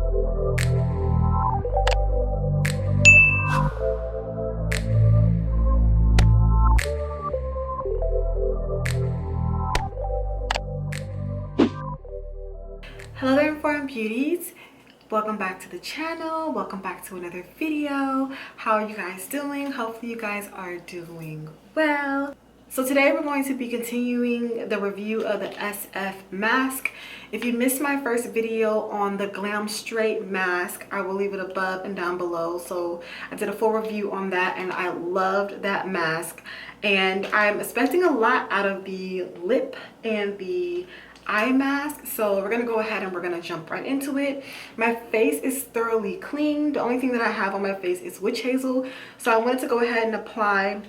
Hello there, Informed Beauties. Welcome back to the channel. Welcome back to another video. How are you guys doing? Hopefully you guys are doing well. So today we're going to be continuing the review of the SF mask. If you missed my first video on the Glam straight mask, I will leave it above and down below. So I did a full review on that and I loved that mask. And I'm expecting a lot out of the lip and the eye mask, so we're gonna go ahead and we're gonna jump right into it. My face is thoroughly clean. The only thing that I have on my face is witch hazel, so I wanted to go ahead and apply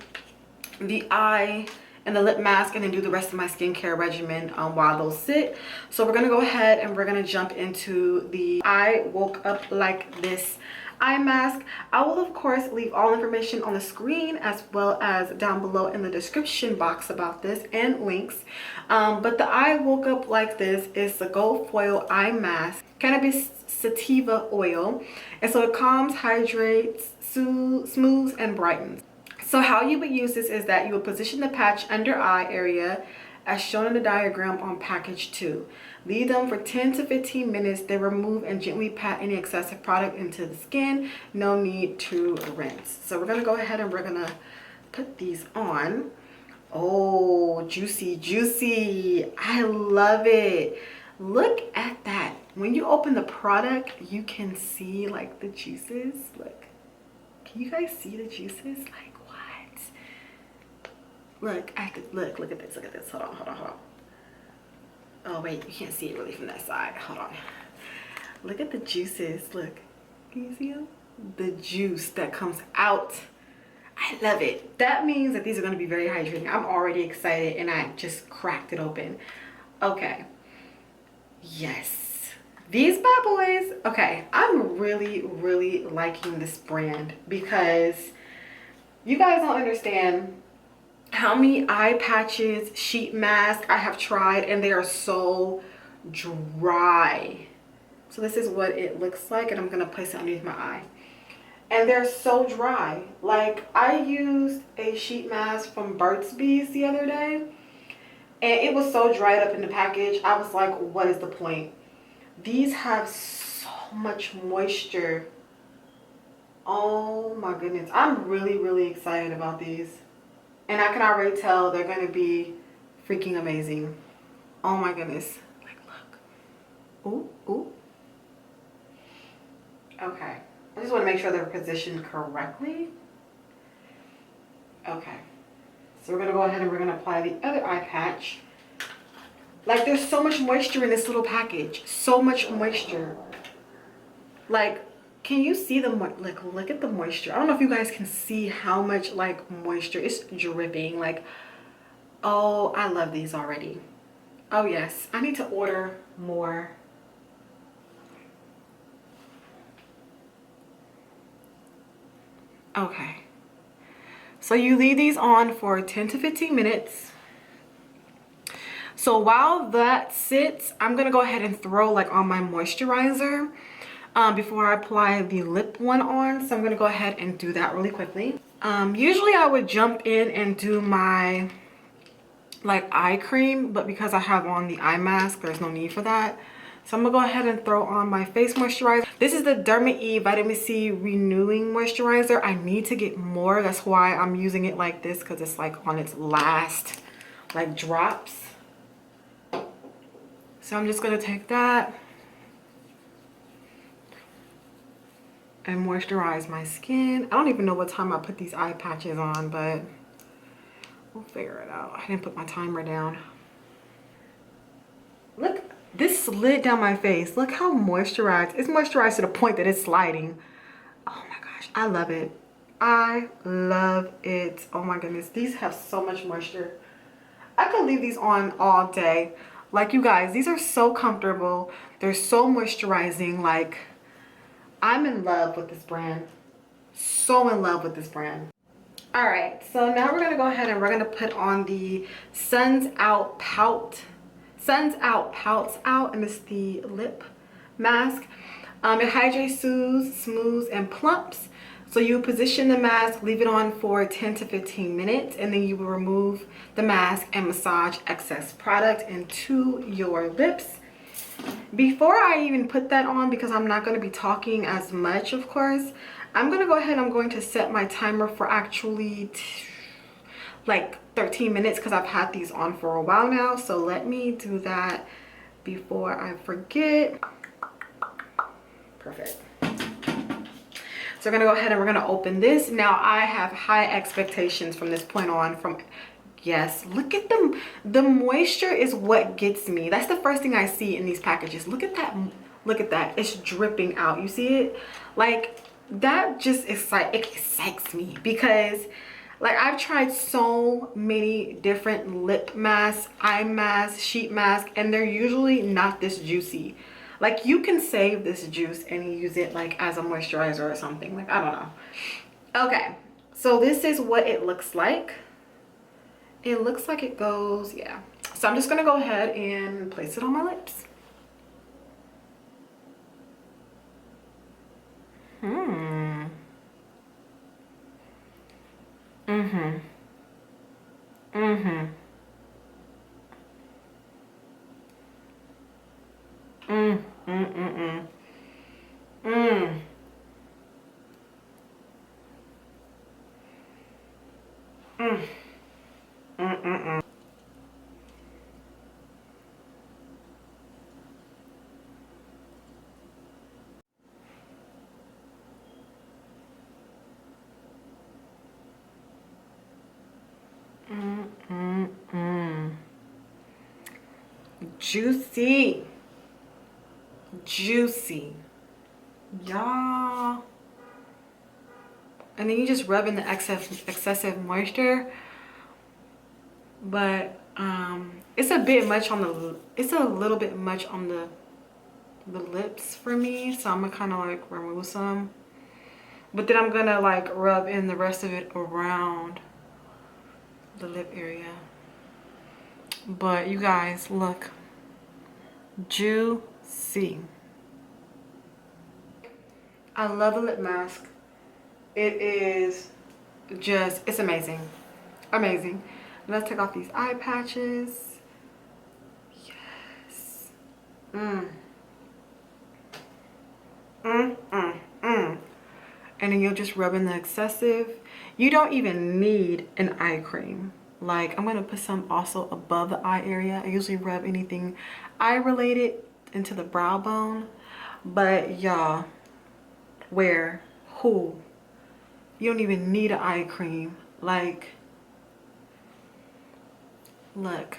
the eye and the lip mask and then do the rest of my skincare regimen while those sit. So we're gonna go ahead and we're gonna jump into the I Woke Up Like This eye mask. I will of course leave all information on the screen as well as down below in the description box about this and links. But the I Woke Up Like This is the gold foil eye mask, cannabis sativa oil, and so it calms, hydrates, smooths, and brightens. So how you would use this is that you would position the patch under eye area as shown in the diagram on package 2. Leave them for 10 to 15 minutes. Then remove and gently pat any excessive product into the skin. No need to rinse. So we're gonna go ahead and we're gonna put these on. Oh, juicy, juicy. I love it. Look at that. When you open the product, you can see like the juices. Look, can you guys see the juices? Like what? Look, look at this, look at this. Hold on, hold on, hold on. Oh wait, you can't see it really from that side. Hold on. Look at the juices. Look, can you see them? The juice that comes out. I love it. That means that these are going to be very hydrating. I'm already excited and I just cracked it open. Okay. Yes. These bad boys. Okay. I'm really liking this brand because you guys don't understand how many eye patches, sheet masks I have tried and they are so dry. So this is what it looks like and I'm going to place it underneath my eye. And they're so dry. Like I used a sheet mask from Burt's Bees the other day and it was so dried up in the package. I was like, what is the point? These have so much moisture. Oh my goodness. I'm really excited about these. And I can already tell they're going to be freaking amazing. Oh my goodness. Like, look. Ooh, ooh. Okay. I just want to make sure they're positioned correctly. Okay. So we're going to go ahead and we're going to apply the other eye patch. Like, there's so much moisture in this little package. So much moisture. Like, can you see the like? Look at the moisture. I don't know if you guys can see how much like moisture. It's dripping. Like, oh, I love these already. Oh yes, I need to order more. Okay, so you leave these on for 10 to 15 minutes. So while that sits, I'm gonna go ahead and throw like on my moisturizer before I apply the lip one on. So I'm gonna go ahead and do that really quickly. Usually I would jump in and do my like eye cream, but because I have on the eye mask, there's no need for that. So I'm gonna go ahead and throw on my face moisturizer. This is the Derma Vitamin C Renewing Moisturizer. I need to get more. That's why I'm using it like this, because it's like on its last like drops. So I'm just gonna take that and moisturize my skin. I don't even know what time I put these eye patches on, but we'll figure it out. I didn't put my timer down. Look, this slid down my face. Look how moisturized. It's moisturized to the point that it's sliding. Oh my gosh, I love it. I love it. Oh my goodness, these have so much moisture. I could leave these on all day. Like, you guys, these are so comfortable. They're so moisturizing. Like, I'm in love with this brand. So in love with this brand. All right, so now we're gonna go ahead and we're gonna put on the Out Pouts Out, and it's the lip mask. It hydrates, soothes, smooths, and plumps. So you position the mask, leave it on for 10 to 15 minutes, and then you will remove the mask and massage excess product into your lips. Before I even put that on, because I'm not going to be talking as much, of course, I'm going to go ahead, I'm going to set my timer for actually like 13 minutes because I've had these on for a while now. So let me do that before I forget. Perfect. So we're gonna go ahead and we're gonna open this. Now I have high expectations from this point on. Yes, look at them. The moisture is what gets me. That's the first thing I see in these packages. Look at that. Look at that. It's dripping out. You see it? Like, that just excites me, because like I've tried so many different lip masks, eye masks, sheet masks, and they're usually not this juicy. Like, you can save this juice and use it like as a moisturizer or something. Like, I don't know. Okay, so this is what it looks like. It looks like it goes, yeah. So I'm just gonna go ahead and place it on my lips. Juicy, juicy, y'all. And then you just rub in the excessive moisture, but it's a bit much on the, it's a little bit much on the lips for me, so I'm gonna kind of like remove some, but then I'm gonna like rub in the rest of it around the lip area. But you guys, look, juicy. I love the lip mask. It is just, it's amazing, amazing. Let's take off these eye patches. Yes. And then you'll just rub in the excessive. You don't even need an eye cream. Like, I'm gonna put some also above the eye area. I usually rub anything eye related into the brow bone, but y'all, you don't even need an eye cream. Like, look,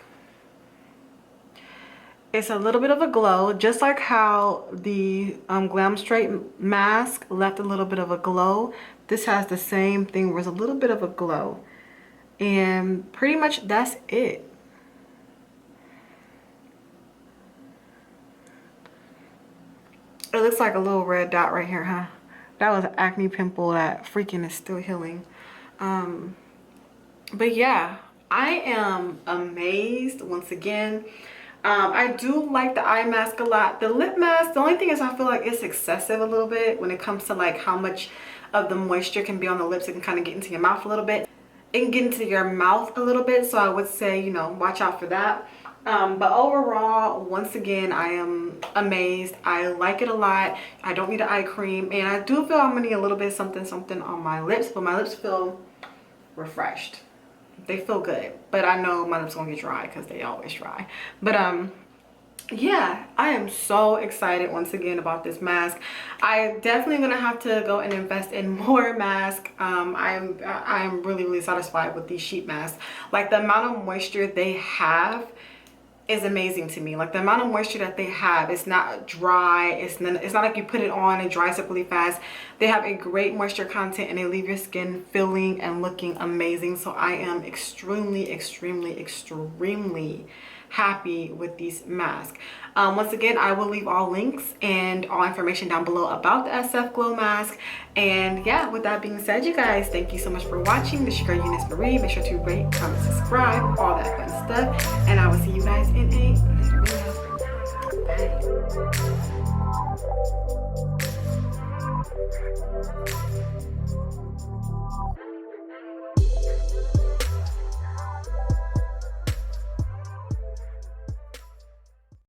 it's a little bit of a glow, just like how the Glam Straight mask left a little bit of a glow. This has the same thing, where there's a little bit of a glow, and pretty much that's it. It looks like a little red dot right here, huh? That was an acne pimple that freaking is still healing. But yeah, I am amazed once again. I do like the eye mask a lot. The lip mask, the only thing is I feel like it's excessive a little bit when it comes to like how much of the moisture can be on the lips. It can kind of get into your mouth a little bit. It can get into your mouth a little bit, so I would say, you know, watch out for that. But overall, once again, I am amazed. I like it a lot. I don't need an eye cream, and I do feel I'm gonna need a little bit something on my lips, but my lips feel refreshed. They feel good, but I know my lips gonna get dry because they always dry. But yeah, I am so excited once again about this mask. I definitely gonna have to go and invest in more masks. I am really satisfied with these sheet masks. Like, the amount of moisture they have is amazing to me. Like, the amount of moisture that they have, it's not dry, it's not like you put it on and dries up really fast. They have a great moisture content, and they leave your skin feeling and looking amazing. So I am extremely happy with these masks. Once again, I will leave all links and all information down below about the SFGLOW mask. And yeah, with that being said, you guys, thank you so much for watching. This is your girl EuniyceMari. Make sure to rate, comment, subscribe, all that fun stuff, and I will see you guys in a next video. Bye.